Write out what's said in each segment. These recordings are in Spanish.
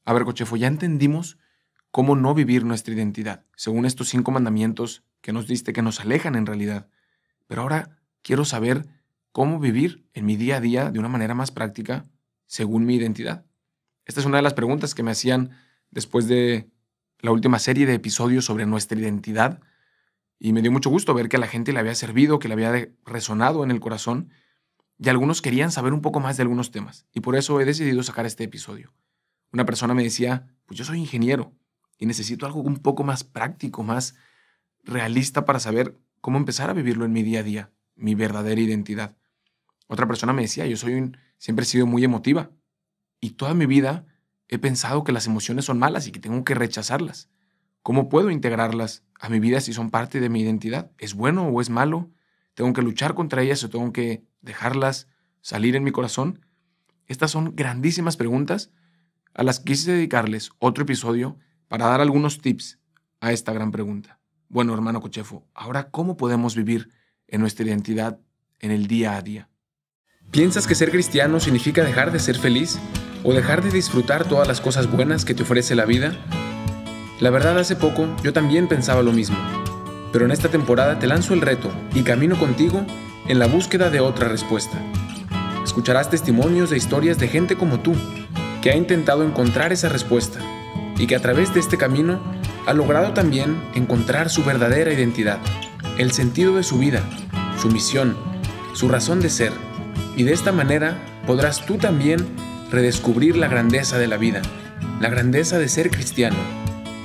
A ver, Cochefo, ya entendimos cómo no vivir nuestra identidad, según estos 5 mandamientos que nos diste, que nos alejan en realidad. Pero ahora quiero saber cómo vivir en mi día a día de una manera más práctica, según mi identidad. Esta es una de las preguntas que me hacían después de la última serie de episodios sobre nuestra identidad, y me dio mucho gusto ver que a la gente le había servido, que le había resonado en el corazón, y algunos querían saber un poco más de algunos temas, y por eso he decidido sacar este episodio. Una persona me decía, pues yo soy ingeniero y necesito algo un poco más práctico, más realista para saber cómo empezar a vivirlo en mi día a día, mi verdadera identidad. Otra persona me decía, siempre he sido muy emotiva y toda mi vida he pensado que las emociones son malas y que tengo que rechazarlas. ¿Cómo puedo integrarlas a mi vida si son parte de mi identidad? ¿Es bueno o es malo? ¿Tengo que luchar contra ellas o tengo que dejarlas salir en mi corazón? Estas son grandísimas preguntas a las que quise dedicarles otro episodio para dar algunos tips a esta gran pregunta. Bueno, hermano Cochefo, ahora, ¿cómo podemos vivir en nuestra identidad en el día a día? ¿Piensas que ser cristiano significa dejar de ser feliz o dejar de disfrutar todas las cosas buenas que te ofrece la vida? La verdad, hace poco yo también pensaba lo mismo, pero en esta temporada te lanzo el reto y camino contigo en la búsqueda de otra respuesta. Escucharás testimonios de historias de gente como tú, que ha intentado encontrar esa respuesta y que a través de este camino ha logrado también encontrar su verdadera identidad, el sentido de su vida, su misión, su razón de ser, y de esta manera podrás tú también redescubrir la grandeza de la vida, la grandeza de ser cristiano,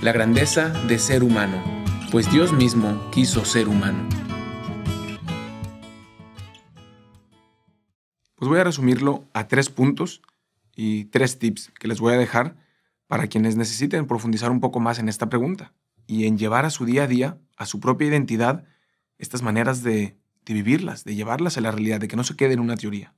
la grandeza de ser humano, pues Dios mismo quiso ser humano. Pues voy a resumirlo a 3 puntos y 3 tips que les voy a dejar para quienes necesiten profundizar un poco más en esta pregunta y en llevar a su día a día, a su propia identidad, estas maneras de vivirlas, de llevarlas a la realidad, de que no se quede en una teoría.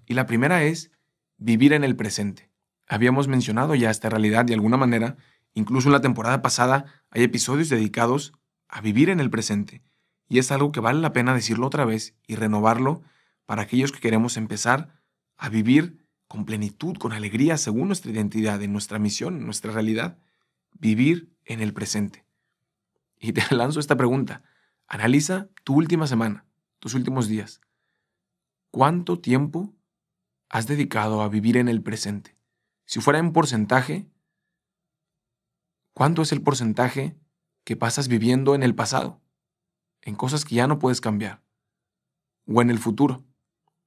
Y la primera es vivir en el presente. Habíamos mencionado ya esta realidad de alguna manera, incluso en la temporada pasada hay episodios dedicados a vivir en el presente. Y es algo que vale la pena decirlo otra vez y renovarlo para aquellos que queremos empezar a vivir con plenitud, con alegría, según nuestra identidad, en nuestra misión, en nuestra realidad. Vivir en el presente. Y te lanzo esta pregunta. Analiza tu última semana, tus últimos días. ¿Cuánto tiempo has dedicado a vivir en el presente? Si fuera en porcentaje, ¿cuánto es el porcentaje que pasas viviendo en el pasado? En cosas que ya no puedes cambiar. O en el futuro.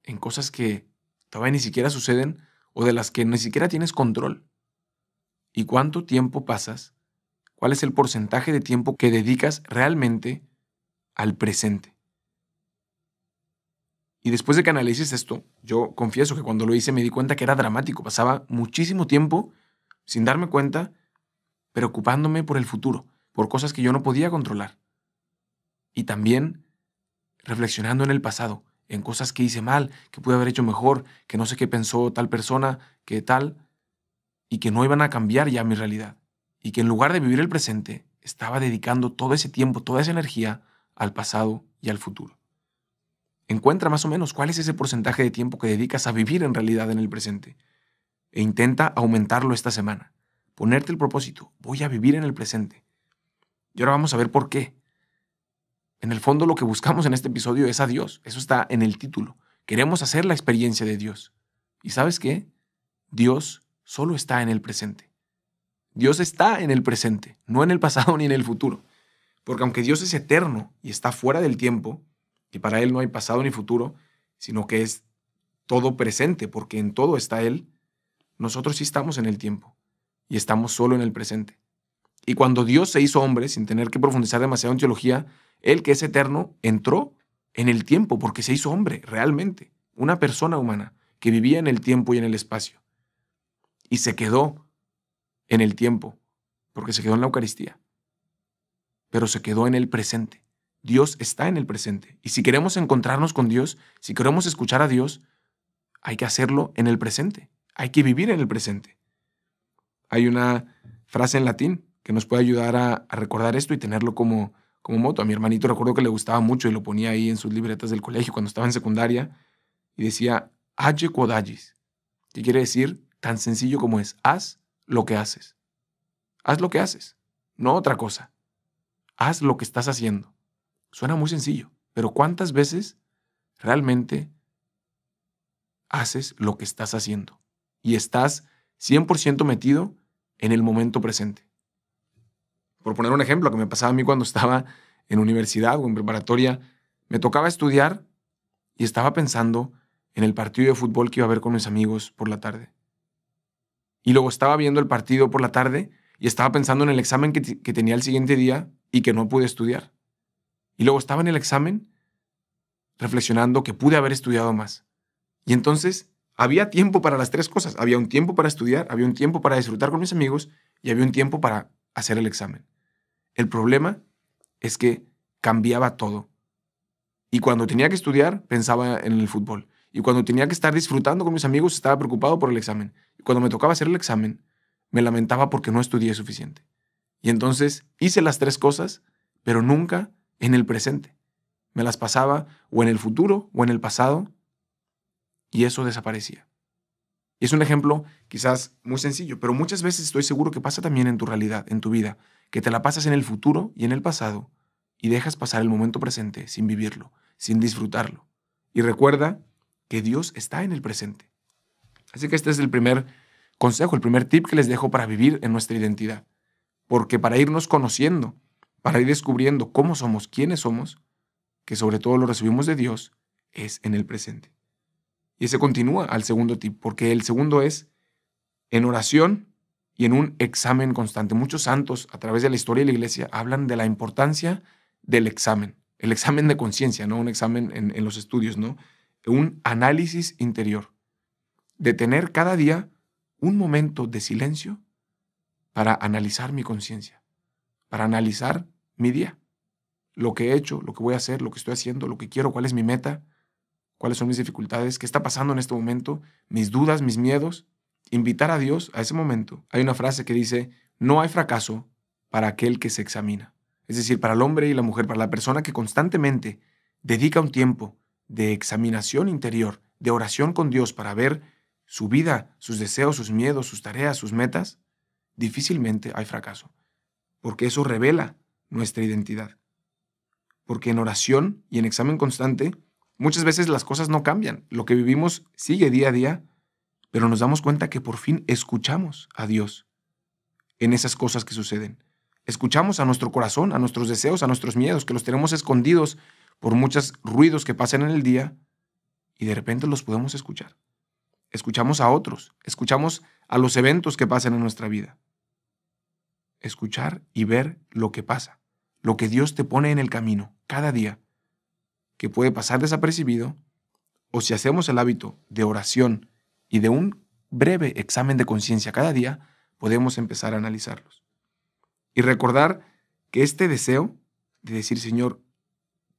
En cosas que todavía ni siquiera suceden o de las que ni siquiera tienes control. ¿Y cuánto tiempo pasas? ¿Cuál es el porcentaje de tiempo que dedicas realmente al presente? Y después de que analices esto, yo confieso que cuando lo hice me di cuenta que era dramático. Pasaba muchísimo tiempo, sin darme cuenta, preocupándome por el futuro, por cosas que yo no podía controlar. Y también reflexionando en el pasado, en cosas que hice mal, que pude haber hecho mejor, que no sé qué pensó tal persona, que tal, y que no iban a cambiar ya mi realidad. Y que en lugar de vivir el presente, estaba dedicando todo ese tiempo, toda esa energía al pasado y al futuro. Encuentra más o menos cuál es ese porcentaje de tiempo que dedicas a vivir en realidad en el presente. E intenta aumentarlo esta semana. Ponerte el propósito, voy a vivir en el presente. Y ahora vamos a ver por qué. En el fondo lo que buscamos en este episodio es a Dios. Eso está en el título. Queremos hacer la experiencia de Dios. ¿Y sabes qué? Dios solo está en el presente. Dios está en el presente, no en el pasado ni en el futuro. Porque aunque Dios es eterno y está fuera del tiempo, y para Él no hay pasado ni futuro, sino que es todo presente, porque en todo está Él, nosotros sí estamos en el tiempo y estamos solo en el presente. Y cuando Dios se hizo hombre, sin tener que profundizar demasiado en teología, Él que es eterno entró en el tiempo porque se hizo hombre, realmente, una persona humana que vivía en el tiempo y en el espacio. Y se quedó en el tiempo, porque se quedó en la Eucaristía, pero se quedó en el presente. Dios está en el presente. Y si queremos encontrarnos con Dios, si queremos escuchar a Dios, hay que hacerlo en el presente. Hay que vivir en el presente. Hay una frase en latín que nos puede ayudar a recordar esto y tenerlo como moto. A mi hermanito recuerdo que le gustaba mucho y lo ponía ahí en sus libretas del colegio cuando estaba en secundaria y decía, age quod agis, que quiere decir tan sencillo como es, haz lo que haces. Haz lo que haces, no otra cosa. Haz lo que estás haciendo. Suena muy sencillo, pero ¿cuántas veces realmente haces lo que estás haciendo? Y estás 100% metido en el momento presente. Por poner un ejemplo, que me pasaba a mí cuando estaba en universidad o en preparatoria, me tocaba estudiar y estaba pensando en el partido de fútbol que iba a ver con mis amigos por la tarde. Y luego estaba viendo el partido por la tarde y estaba pensando en el examen que tenía el siguiente día y que no pude estudiar. Y luego estaba en el examen reflexionando que pude haber estudiado más. Y entonces había tiempo para las tres cosas. Había un tiempo para estudiar, había un tiempo para disfrutar con mis amigos y había un tiempo para hacer el examen. El problema es que cambiaba todo. Y cuando tenía que estudiar, pensaba en el fútbol. Y cuando tenía que estar disfrutando con mis amigos, estaba preocupado por el examen. Y cuando me tocaba hacer el examen, me lamentaba porque no estudié suficiente. Y entonces hice las tres cosas, pero nunca en el presente. Me las pasaba o en el futuro o en el pasado, y eso desaparecía. Y es un ejemplo quizás muy sencillo, pero muchas veces estoy seguro que pasa también en tu realidad, en tu vida, que te la pasas en el futuro y en el pasado y dejas pasar el momento presente sin vivirlo, sin disfrutarlo. Y recuerda que Dios está en el presente. Así que este es el primer consejo, el primer tip que les dejo para vivir en nuestra identidad. Porque para irnos conociendo, para ir descubriendo cómo somos, quiénes somos, que sobre todo lo recibimos de Dios, es en el presente. Y ese continúa al segundo tip, porque el segundo es en oración y en un examen constante. Muchos santos a través de la historia de la iglesia hablan de la importancia del examen, el examen de conciencia, no un examen en los estudios, ¿no? Un análisis interior, de tener cada día un momento de silencio para analizar mi conciencia, para analizar mi día, lo que he hecho, lo que voy a hacer, lo que estoy haciendo, lo que quiero, cuál es mi meta, cuáles son mis dificultades, qué está pasando en este momento, mis dudas, mis miedos. Invitar a Dios a ese momento. Hay una frase que dice, no hay fracaso para aquel que se examina. Es decir, para el hombre y la mujer, para la persona que constantemente dedica un tiempo de examinación interior, de oración con Dios para ver su vida, sus deseos, sus miedos, sus tareas, sus metas, difícilmente hay fracaso. Porque eso revela nuestra identidad. Porque en oración y en examen constante, muchas veces las cosas no cambian. Lo que vivimos sigue día a día, pero nos damos cuenta que por fin escuchamos a Dios en esas cosas que suceden. Escuchamos a nuestro corazón, a nuestros deseos, a nuestros miedos, que los tenemos escondidos por muchos ruidos que pasan en el día y de repente los podemos escuchar. Escuchamos a otros, escuchamos a los eventos que pasan en nuestra vida. Escuchar y ver lo que pasa, lo que Dios te pone en el camino cada día, que puede pasar desapercibido, o si hacemos el hábito de oración y de un breve examen de conciencia cada día, podemos empezar a analizarlos. Y recordar que este deseo de decir, Señor,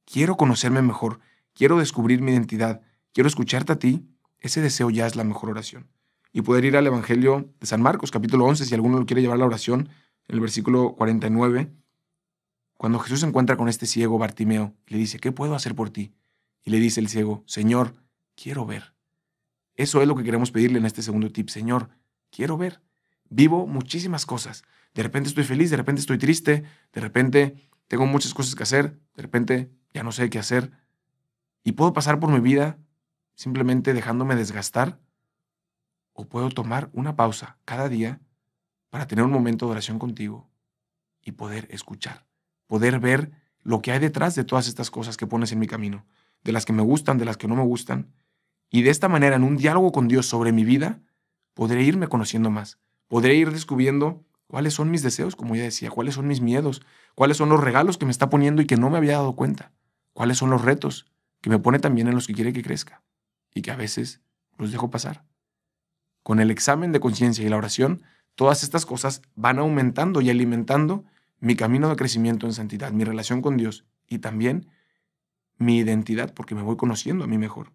quiero conocerme mejor, quiero descubrir mi identidad, quiero escucharte a ti, ese deseo ya es la mejor oración. Y poder ir al Evangelio de San Marcos, capítulo 11, si alguno lo quiere llevar a la oración, en el versículo 49, cuando Jesús se encuentra con este ciego Bartimeo, le dice, ¿qué puedo hacer por ti? Y le dice el ciego, Señor, quiero ver. Eso es lo que queremos pedirle en este segundo tip. Señor, quiero ver. Vivo muchísimas cosas. De repente estoy feliz, de repente estoy triste, de repente tengo muchas cosas que hacer, de repente ya no sé qué hacer. Y puedo pasar por mi vida simplemente dejándome desgastar, o puedo tomar una pausa cada día para tener un momento de oración contigo y poder escuchar, poder ver lo que hay detrás de todas estas cosas que pones en mi camino, de las que me gustan, de las que no me gustan. Y de esta manera, en un diálogo con Dios sobre mi vida, podré irme conociendo más. Podré ir descubriendo cuáles son mis deseos, como ya decía, cuáles son mis miedos, cuáles son los regalos que me está poniendo y que no me había dado cuenta, cuáles son los retos que me pone también en los que quiere que crezca y que a veces los dejo pasar. Con el examen de conciencia y la oración, todas estas cosas van aumentando y alimentando mi camino de crecimiento en santidad, mi relación con Dios y también mi identidad, porque me voy conociendo a mí mejor.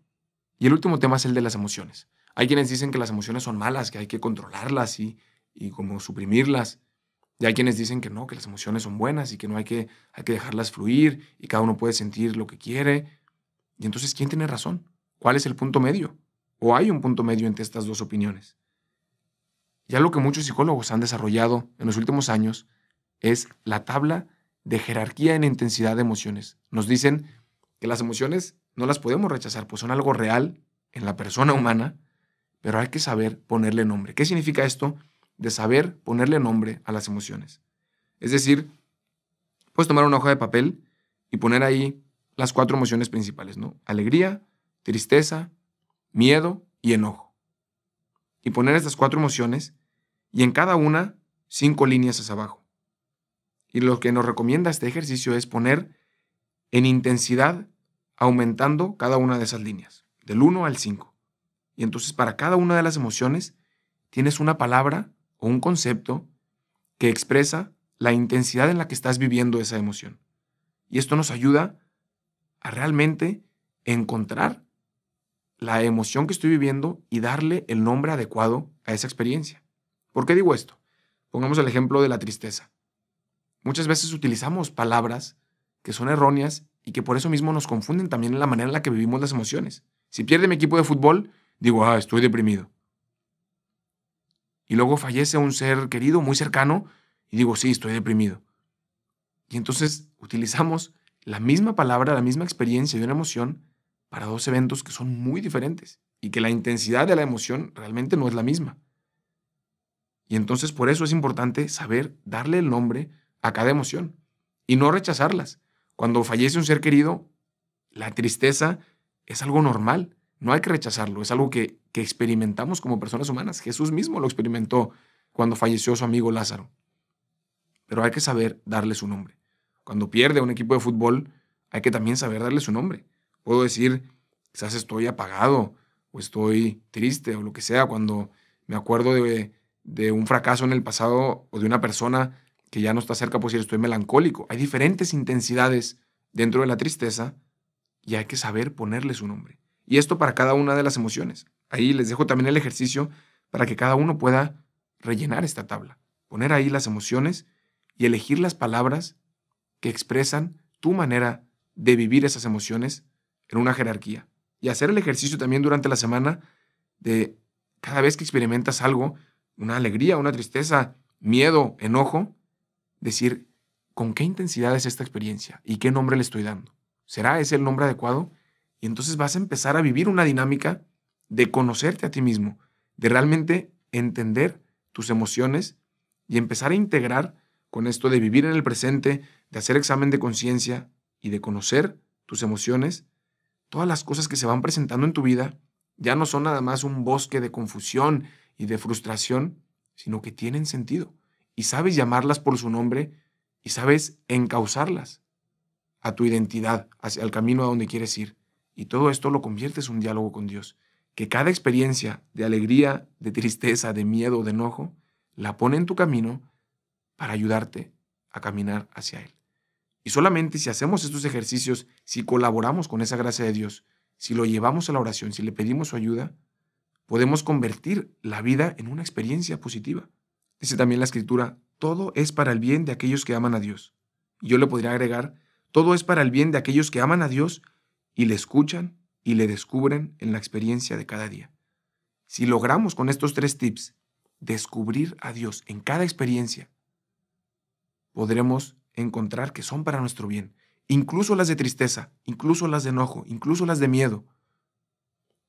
Y el último tema es el de las emociones. Hay quienes dicen que las emociones son malas, que hay que controlarlas y como suprimirlas. Y hay quienes dicen que no, que las emociones son buenas y que no hay que dejarlas fluir y cada uno puede sentir lo que quiere. Y entonces, ¿quién tiene razón? ¿Cuál es el punto medio? ¿O hay un punto medio entre estas dos opiniones? Ya lo que muchos psicólogos han desarrollado en los últimos años es la tabla de jerarquía en intensidad de emociones. Nos dicen que las emociones no las podemos rechazar, pues son algo real en la persona humana, pero hay que saber ponerle nombre. ¿Qué significa esto de saber ponerle nombre a las emociones? Es decir, puedes tomar una hoja de papel y poner ahí las 4 emociones principales, ¿no? Alegría, tristeza, miedo y enojo. Y poner estas 4 emociones y en cada una 5 líneas hacia abajo. Y lo que nos recomienda este ejercicio es poner en intensidad aumentando cada una de esas líneas, del 1 al 5. Y entonces para cada una de las emociones tienes una palabra o un concepto que expresa la intensidad en la que estás viviendo esa emoción. Y esto nos ayuda a realmente encontrar la emoción que estoy viviendo y darle el nombre adecuado a esa experiencia. ¿Por qué digo esto? Pongamos el ejemplo de la tristeza. Muchas veces utilizamos palabras que son erróneas y que por eso mismo nos confunden también en la manera en la que vivimos las emociones. Si pierde mi equipo de fútbol, digo, estoy deprimido. Y luego fallece un ser querido, muy cercano, y digo, sí, estoy deprimido. Y entonces utilizamos la misma palabra, la misma experiencia de una emoción para 2 eventos que son muy diferentes y que la intensidad de la emoción realmente no es la misma. Y entonces por eso es importante saber darle el nombre a cada emoción y no rechazarlas. Cuando fallece un ser querido, la tristeza es algo normal, no hay que rechazarlo, es algo que experimentamos como personas humanas. Jesús mismo lo experimentó cuando falleció su amigo Lázaro. Pero hay que saber darle su nombre. Cuando pierde un equipo de fútbol, hay que también saber darle su nombre. Puedo decir, quizás estoy apagado o estoy triste o lo que sea, cuando me acuerdo de un fracaso en el pasado o de una persona que ya no está cerca, puedo decir, estoy melancólico. Hay diferentes intensidades dentro de la tristeza y hay que saber ponerle su nombre. Y esto para cada una de las emociones. Ahí les dejo también el ejercicio para que cada uno pueda rellenar esta tabla. Poner ahí las emociones y elegir las palabras que expresan tu manera de vivir esas emociones en una jerarquía. Y hacer el ejercicio también durante la semana de cada vez que experimentas algo, una alegría, una tristeza, miedo, enojo, decir con qué intensidad es esta experiencia y qué nombre le estoy dando. ¿Será ese el nombre adecuado? Y entonces vas a empezar a vivir una dinámica de conocerte a ti mismo, de realmente entender tus emociones y empezar a integrar con esto de vivir en el presente, de hacer examen de conciencia y de conocer tus emociones. Todas las cosas que se van presentando en tu vida ya no son nada más un bosque de confusión y de frustración, sino que tienen sentido y sabes llamarlas por su nombre y sabes encauzarlas a tu identidad, hacia el camino a donde quieres ir. Y todo esto lo conviertes en un diálogo con Dios. Que cada experiencia de alegría, de tristeza, de miedo, de enojo, la pone en tu camino para ayudarte a caminar hacia Él. Y solamente si hacemos estos ejercicios, si colaboramos con esa gracia de Dios, si lo llevamos a la oración, si le pedimos su ayuda, podemos convertir la vida en una experiencia positiva. Dice también la Escritura, todo es para el bien de aquellos que aman a Dios. Y yo le podría agregar, todo es para el bien de aquellos que aman a Dios y le escuchan y le descubren en la experiencia de cada día. Si logramos con estos 3 tips descubrir a Dios en cada experiencia, podremos encontrar que son para nuestro bien, incluso las de tristeza, incluso las de enojo, incluso las de miedo.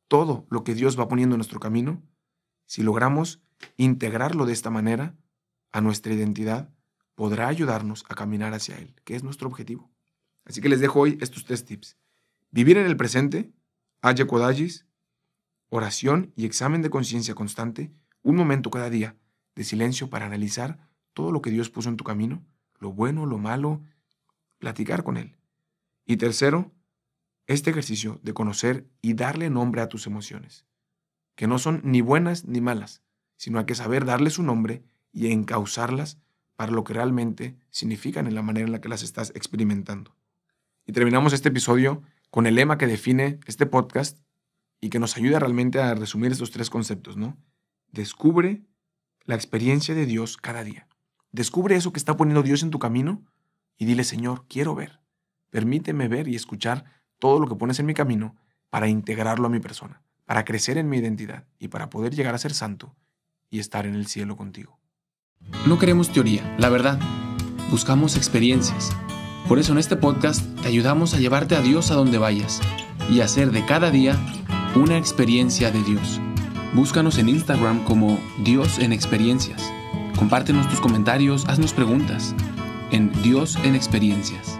Todo lo que Dios va poniendo en nuestro camino, si logramos integrarlo de esta manera a nuestra identidad, podrá ayudarnos a caminar hacia Él, que es nuestro objetivo. Así que les dejo hoy estos 3 tips. Vivir en el presente, Aya Kodagis, oración y examen de conciencia constante, un momento cada día de silencio para analizar todo lo que Dios puso en tu camino, lo bueno, lo malo, platicar con Él. Y tercero, este ejercicio de conocer y darle nombre a tus emociones, que no son ni buenas ni malas, sino hay que saber darle su nombre y encauzarlas para lo que realmente significan en la manera en la que las estás experimentando. Y terminamos este episodio con el lema que define este podcast y que nos ayuda realmente a resumir estos 3 conceptos, ¿no? Descubre la experiencia de Dios cada día. Descubre eso que está poniendo Dios en tu camino y dile, Señor, quiero ver. Permíteme ver y escuchar todo lo que pones en mi camino para integrarlo a mi persona, para crecer en mi identidad y para poder llegar a ser santo y estar en el cielo contigo. No queremos teoría, la verdad. Buscamos experiencias. Por eso en este podcast te ayudamos a llevarte a Dios a donde vayas y hacer de cada día una experiencia de Dios. Búscanos en Instagram como Dios en Experiencias. Compártenos tus comentarios, haznos preguntas en Dios en Experiencias.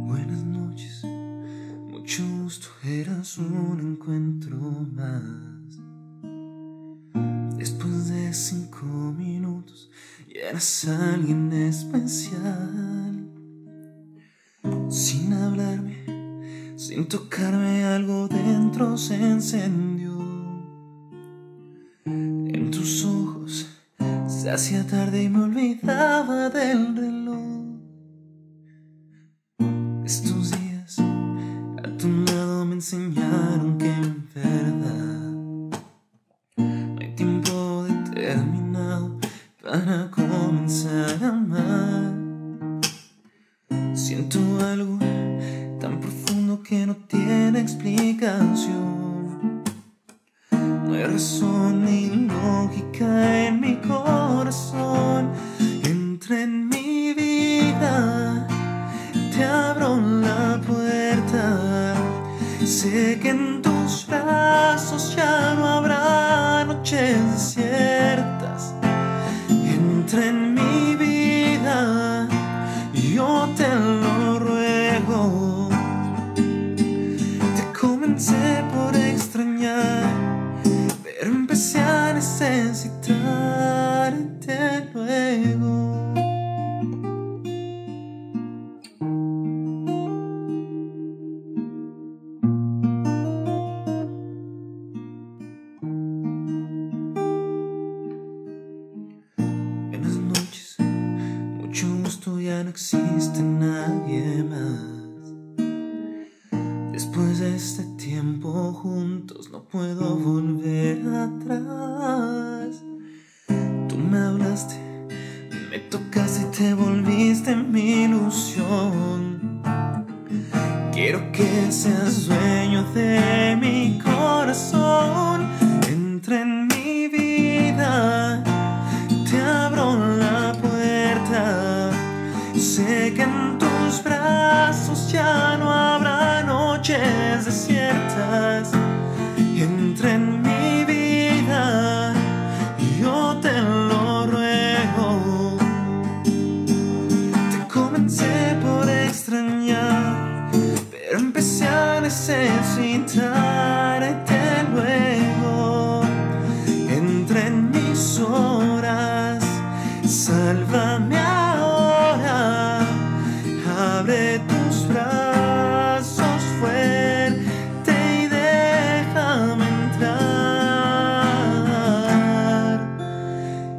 Buenas noches, mucho gusto, eras un encuentro más. Después de 5 minutos, ya eras alguien especial. Sin hablarme, sin tocarme, algo dentro se encendió. En tus ojos se hacía tarde y me olvidaba del reloj. Estos días a tu lado me enseñaron que en verdad no hay tiempo determinado para comenzar a amar. Siento algo tan profundo que no tiene explicación. No hay razón ni lógica en mi corazón. Entra en mi vida, te abro la puerta. Sé que en tus brazos ya no habrá noches desiertas. Entra en mi vida, yo te lo ruego. Te comencé por extrañar, pero empecé a necesitarte luego. Buenas noches, mucho gusto, ya no existe nadie más. Después de este tiempo juntos no puedo volver atrás. Tú me hablaste, me tocaste y te volviste mi ilusión. Quiero que seas dueño de mi corazón. Entra en mi vida, te abro la puerta. Sé que en tus brazos ya no habrá noches desiertas. Entra en mi vida, yo te lo ruego. Te comencé por extrañar, pero empecé a necesitarte luego. Entra en mis horas, sálvame ahora. Abre tus brazos fuerte y déjame entrar.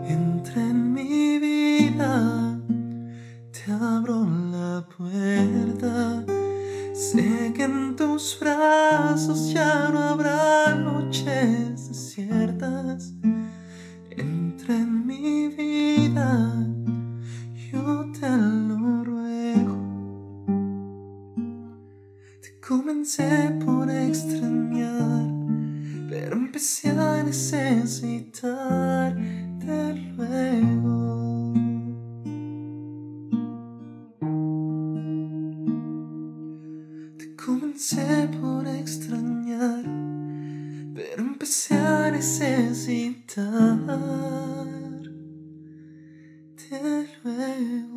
Entra en mi vida, te abro la puerta. Sé que en tus brazos ya no habrá noches desiertas. Entra en mi vida, yo te lo ruego. Te comencé por extrañar, pero empecé a necesitarte luego. Te comencé por extrañar, pero empecé a necesitarte luego.